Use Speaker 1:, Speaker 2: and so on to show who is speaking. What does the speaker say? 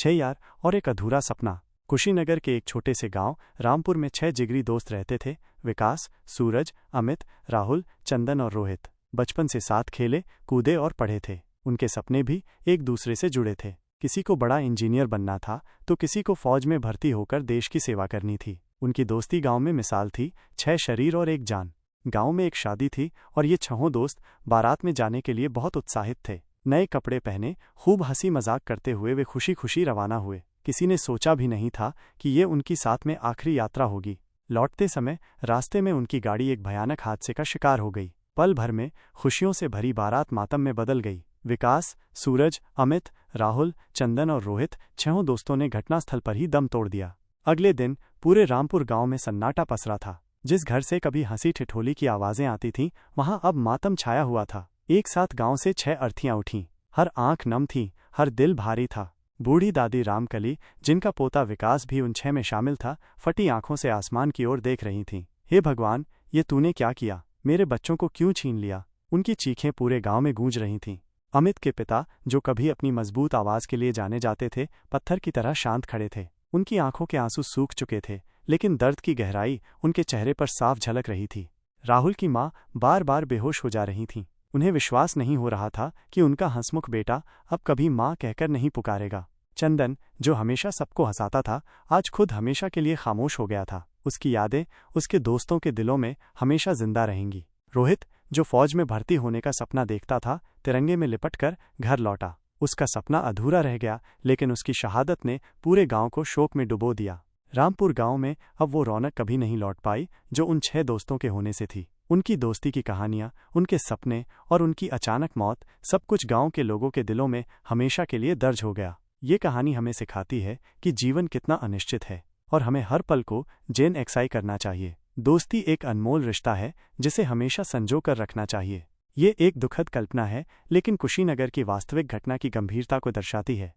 Speaker 1: 6 यार और एक अधूरा सपना। कुशीनगर के एक छोटे से गांव रामपुर में 6 जिगरी दोस्त रहते थे। विकास, सूरज, अमित, राहुल, चंदन और रोहित बचपन से साथ खेले, कूदे और पढ़े थे। उनके सपने भी एक दूसरे से जुड़े थे। किसी को बड़ा इंजीनियर बनना था तो किसी को फौज में भर्ती होकर देश की सेवा करनी थी। उनकी दोस्ती गांव में मिसाल थी, 6 शरीर और एक जान। गांव में एक शादी थी और ये 6 दोस्त बारात में जाने के लिए बहुत उत्साहित थे। नए कपड़े पहने, खूब हंसी मजाक करते हुए वे खुशी खुशी रवाना हुए। किसी ने सोचा भी नहीं था कि ये उनकी साथ में आखिरी यात्रा होगी। लौटते समय रास्ते में उनकी गाड़ी एक भयानक हादसे का शिकार हो गई। पल भर में खुशियों से भरी बारात मातम में बदल गई। विकास, सूरज, अमित, राहुल, चंदन और रोहित 6 दोस्तों ने घटनास्थल पर ही दम तोड़ दिया। अगले दिन पूरे रामपुर गांव में सन्नाटा पसरा था। जिस घर से कभी हंसी ठिठोली की आवाजें आती थीं, वहां अब मातम छाया हुआ था। एक साथ गांव से 6 अर्थियां उठीं। हर आंख नम थी, हर दिल भारी था। बूढ़ी दादी रामकली, जिनका पोता विकास भी उन 6 में शामिल था, फटी आंखों से आसमान की ओर देख रही थीं। हे भगवान, ये तूने क्या किया? मेरे बच्चों को क्यों छीन लिया? उनकी चीखें पूरे गांव में गूंज रही थीं। अमित के पिता, जो कभी अपनी मजबूत आवाज के लिए जाने जाते थे, पत्थर की तरह शांत खड़े थे। उनकी आंखों के आंसू सूख चुके थे, लेकिन दर्द की गहराई उनके चेहरे पर साफ झलक रही थी। राहुल की माँ बार बार बेहोश हो जा रही थीं। उन्हें विश्वास नहीं हो रहा था कि उनका हंसमुख बेटा अब कभी माँ कहकर नहीं पुकारेगा। चंदन, जो हमेशा सबको हंसाता था, आज खुद हमेशा के लिए खामोश हो गया था। उसकी यादें उसके दोस्तों के दिलों में हमेशा जिंदा रहेंगी। रोहित, जो फौज में भर्ती होने का सपना देखता था, तिरंगे में लिपटकर घर लौटा। उसका सपना अधूरा रह गया, लेकिन उसकी शहादत ने पूरे गांव को शोक में डुबो दिया। रामपुर गांव में अब वो रौनक कभी नहीं लौट पाई जो उन 6 दोस्तों के होने से थी। उनकी दोस्ती की कहानियां, उनके सपने और उनकी अचानक मौत, सब कुछ गांव के लोगों के दिलों में हमेशा के लिए दर्ज हो गया। ये कहानी हमें सिखाती है कि जीवन कितना अनिश्चित है और हमें हर पल को जेन एक्साई करना चाहिए। दोस्ती एक अनमोल रिश्ता है जिसे हमेशा संजो कर रखना चाहिए। ये एक दुखद कल्पना है, लेकिन कुशीनगर की वास्तविक घटना की गंभीरता को दर्शाती है।